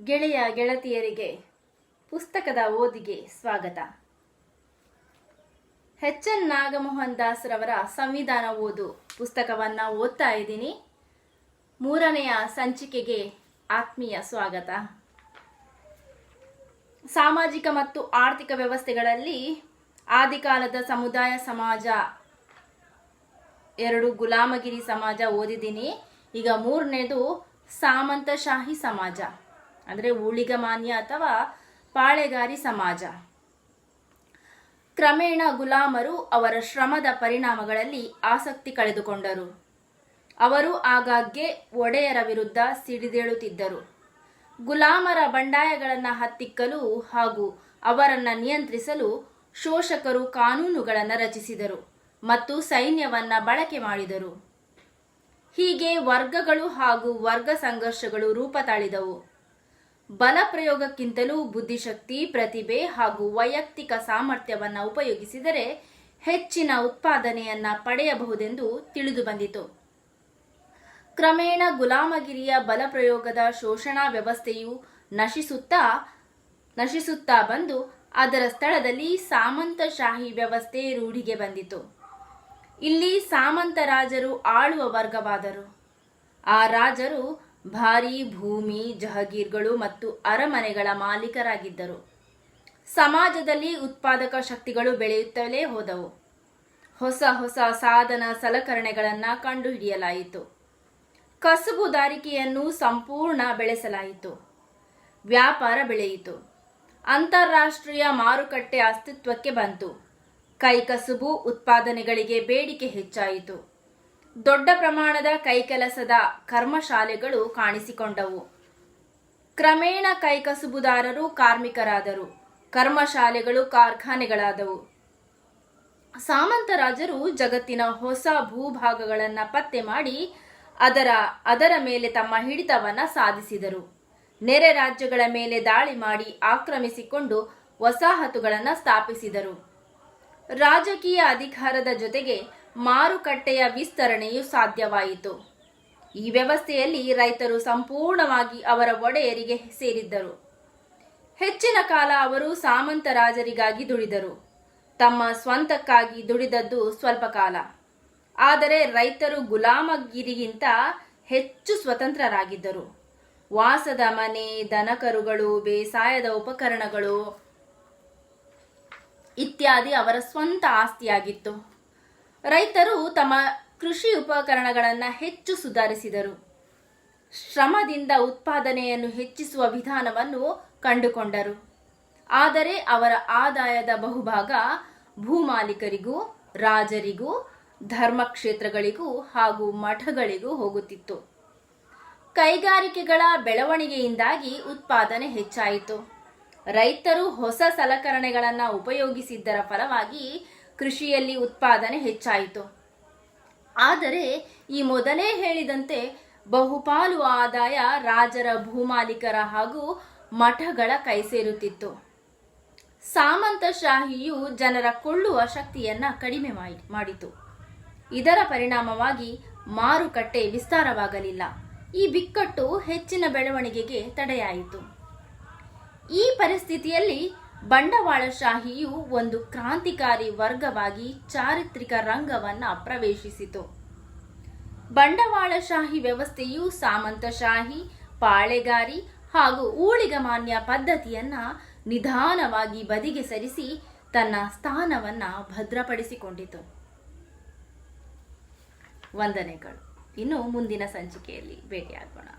ಗೆಳೆಯ ಗೆಳತಿಯರಿಗೆ ಪುಸ್ತಕದ ಓದಿಗೆ ಸ್ವಾಗತ. ಎಚ್.ಎನ್. ನಾಗಮೋಹನ್ ದಾಸರವರ ಸಂವಿಧಾನ ಓದು ಪುಸ್ತಕವನ್ನು ಓದ್ತಾ ಇದ್ದೀನಿ. 3ನೆಯ ಸಂಚಿಕೆಗೆ ಆತ್ಮೀಯ ಸ್ವಾಗತ. ಸಾಮಾಜಿಕ ಮತ್ತು ಆರ್ಥಿಕ ವ್ಯವಸ್ಥೆಗಳಲ್ಲಿ ಆದಿಕಾಲದ ಸಮುದಾಯ ಸಮಾಜ, 2 ಗುಲಾಮಗಿರಿ ಸಮಾಜ ಓದಿದ್ದೀನಿ. ಈಗ 3ನೇದು ಸಾಮಂತಶಾಹಿ ಸಮಾಜ, ಅಂದರೆ ಊಳಿಗಮಾನ್ಯ ಅಥವಾ ಪಾಳೆಗಾರಿ ಸಮಾಜ. ಕ್ರಮೇಣ ಗುಲಾಮರು ಅವರ ಶ್ರಮದ ಪರಿಣಾಮಗಳಲ್ಲಿ ಆಸಕ್ತಿ ಕಳೆದುಕೊಂಡರು. ಅವರು ಆಗಾಗ್ಗೆ ಒಡೆಯರ ವಿರುದ್ಧ ಸಿಡಿದೇಳುತ್ತಿದ್ದರು. ಗುಲಾಮರ ಬಂಡಾಯಗಳನ್ನು ಹತ್ತಿಕ್ಕಲು ಹಾಗೂ ಅವರನ್ನು ನಿಯಂತ್ರಿಸಲು ಶೋಷಕರು ಕಾನೂನುಗಳನ್ನು ರಚಿಸಿದರು ಮತ್ತು ಸೈನ್ಯವನ್ನು ಬಳಕೆ ಮಾಡಿದರು. ಹೀಗೆ ವರ್ಗಗಳು ಹಾಗೂ ವರ್ಗ ಸಂಘರ್ಷಗಳು ರೂಪ ತಾಳಿದವು. ಬಲ ಪ್ರಯೋಗಕ್ಕಿಂತಲೂ ಬುದ್ಧಿಶಕ್ತಿ, ಪ್ರತಿಭೆ ಹಾಗೂ ವೈಯಕ್ತಿಕ ಸಾಮರ್ಥ್ಯವನ್ನು ಉಪಯೋಗಿಸಿದರೆ ಹೆಚ್ಚಿನ ಉತ್ಪಾದನೆಯನ್ನು ಪಡೆಯಬಹುದೆಂದು ತಿಳಿದು ಬಂದಿತು. ಕ್ರಮೇಣ ಗುಲಾಮಗಿರಿಯ ಬಲಪ್ರಯೋಗದ ಶೋಷಣಾ ವ್ಯವಸ್ಥೆಯು ನಶಿಸುತ್ತಾ ಬಂದು ಅದರ ಸ್ಥಳದಲ್ಲಿ ಸಾಮಂತಶಾಹಿ ವ್ಯವಸ್ಥೆ ರೂಢಿಗೆ ಬಂದಿತು. ಇಲ್ಲಿ ಸಾಮಂತ ರಾಜರು ಆಳುವ ವರ್ಗವಾದರು. ಆ ರಾಜರು ಭಾರೀ ಭೂಮಿ, ಜಹಗೀರ್ಗಳು ಮತ್ತು ಅರಮನೆಗಳ ಮಾಲೀಕರಾಗಿದ್ದರು. ಸಮಾಜದಲ್ಲಿ ಉತ್ಪಾದಕ ಶಕ್ತಿಗಳು ಬೆಳೆಯುತ್ತಲೇ ಹೋದವು. ಹೊಸ ಹೊಸ ಸಾಧನ ಸಲಕರಣೆಗಳನ್ನು ಕಂಡುಹಿಡಿಯಲಾಯಿತು. ಕಸುಬುದಾರಿಕೆಯನ್ನು ಸಂಪೂರ್ಣ ಬೆಳೆಸಲಾಯಿತು. ವ್ಯಾಪಾರ ಬೆಳೆಯಿತು. ಅಂತಾರಾಷ್ಟ್ರೀಯ ಮಾರುಕಟ್ಟೆ ಅಸ್ತಿತ್ವಕ್ಕೆ ಬಂತು. ಕೈಕಸುಬು ಉತ್ಪಾದನೆಗಳಿಗೆ ಬೇಡಿಕೆ ಹೆಚ್ಚಾಯಿತು. ದೊಡ್ಡ ಪ್ರಮಾಣದ ಕೈಕೆಲಸದ ಕರ್ಮಶಾಲೆಗಳು ಕಾಣಿಸಿಕೊಂಡವು. ಕ್ರಮೇಣ ಕೈಕಸುಬುದಾರರು ಕಾರ್ಮಿಕರಾದರು. ಕರ್ಮಶಾಲೆಗಳು ಕಾರ್ಖಾನೆಗಳಾದವು. ಸಾಮಂತರಾಜರು ಜಗತ್ತಿನ ಹೊಸ ಭೂಭಾಗಗಳನ್ನು ಪತ್ತೆ ಮಾಡಿ ಅದರ ಮೇಲೆ ತಮ್ಮ ಹಿಡಿತವನ್ನು ಸಾಧಿಸಿದರು. ನೆರೆ ರಾಜ್ಯಗಳ ಮೇಲೆ ದಾಳಿ ಮಾಡಿ ಆಕ್ರಮಿಸಿಕೊಂಡು ವಸಾಹತುಗಳನ್ನು ಸ್ಥಾಪಿಸಿದರು. ರಾಜಕೀಯ ಅಧಿಕಾರದ ಜೊತೆಗೆ ಮಾರುಕಟ್ಟೆಯ ವಿಸ್ತರಣೆಯು ಸಾಧ್ಯವಾಯಿತು. ಈ ವ್ಯವಸ್ಥೆಯಲ್ಲಿ ರೈತರು ಸಂಪೂರ್ಣವಾಗಿ ಅವರ ಒಡೆಯರಿಗೆ ಸೇರಿದ್ದರು. ಹೆಚ್ಚಿನ ಕಾಲ ಅವರು ಸಾಮಂತ ರಾಜರಿಗಾಗಿ ದುಡಿದರು. ತಮ್ಮ ಸ್ವಂತಕ್ಕಾಗಿ ದುಡಿದದ್ದು ಸ್ವಲ್ಪ ಕಾಲ. ಆದರೆ ರೈತರು ಗುಲಾಮಗಿರಿಗಿಂತ ಹೆಚ್ಚು ಸ್ವತಂತ್ರರಾಗಿದ್ದರು. ವಾಸದ ಮನೆ, ದನಕರುಗಳು, ಬೇಸಾಯದ ಉಪಕರಣಗಳು ಇತ್ಯಾದಿ ಅವರ ಸ್ವಂತ ಆಸ್ತಿಯಾಗಿತ್ತು. ರೈತರು ತಮ್ಮ ಕೃಷಿ ಉಪಕರಣಗಳನ್ನು ಹೆಚ್ಚು ಸುಧಾರಿಸಿದರು. ಶ್ರಮದಿಂದ ಉತ್ಪಾದನೆಯನ್ನು ಹೆಚ್ಚಿಸುವ ವಿಧಾನವನ್ನು ಕಂಡುಕೊಂಡರು. ಆದರೆ ಅವರ ಆದಾಯದ ಬಹುಭಾಗ ಭೂಮಾಲೀಕರಿಗೂ, ರಾಜರಿಗೂ, ಧರ್ಮಕ್ಷೇತ್ರಗಳಿಗೂ ಹಾಗೂ ಮಠಗಳಿಗೂ ಹೋಗುತ್ತಿತ್ತು. ಕೈಗಾರಿಕೆಗಳ ಬೆಳವಣಿಗೆಯಿಂದಾಗಿ ಉತ್ಪಾದನೆ ಹೆಚ್ಚಾಯಿತು. ರೈತರು ಹೊಸ ಸಲಕರಣೆಗಳನ್ನು ಉಪಯೋಗಿಸಿದ್ದರ ಫಲವಾಗಿ ಕೃಷಿಯಲ್ಲಿ ಉತ್ಪಾದನೆ ಹೆಚ್ಚಾಯಿತು. ಆದರೆ ಈ ಮೊದಲೇ ಹೇಳಿದಂತೆ ಬಹುಪಾಲು ಆದಾಯ ರಾಜರ, ಭೂಮಾಲೀಕರ ಹಾಗೂ ಮಠಗಳ ಕೈ ಸೇರುತ್ತಿತ್ತು. ಸಾಮಂತಶಾಹಿಯು ಜನರ ಕೊಳ್ಳುವ ಶಕ್ತಿಯನ್ನು ಕಡಿಮೆ ಮಾಡಿತು. ಇದರ ಪರಿಣಾಮವಾಗಿ ಮಾರುಕಟ್ಟೆ ವಿಸ್ತಾರವಾಗಲಿಲ್ಲ. ಈ ಬಿಕ್ಕಟ್ಟು ಹೆಚ್ಚಿನ ಬೆಳವಣಿಗೆಗೆ ತಡೆಯಾಯಿತು. ಈ ಪರಿಸ್ಥಿತಿಯಲ್ಲಿ ಬಂಡವಾಳಶಾಹಿಯು ಒಂದು ಕ್ರಾಂತಿಕಾರಿ ವರ್ಗವಾಗಿ ಚಾರಿತ್ರಿಕ ರಂಗವನ್ನು ಪ್ರವೇಶಿಸಿತು. ಬಂಡವಾಳಶಾಹಿ ವ್ಯವಸ್ಥೆಯು ಸಾಮಂತಶಾಹಿ, ಪಾಳೆಗಾರಿ ಹಾಗೂ ಊಳಿಗಮಾನ್ಯ ಪದ್ಧತಿಯನ್ನು ನಿಧಾನವಾಗಿ ಬದಿಗೆ ಸರಿಸಿ ತನ್ನ ಸ್ಥಾನವನ್ನು ಭದ್ರಪಡಿಸಿಕೊಂಡಿತು. ವಂದನೆಗಳು. ಇನ್ನು ಮುಂದಿನ ಸಂಚಿಕೆಯಲ್ಲಿ ಭೇಟಿಯಾಗೋಣ.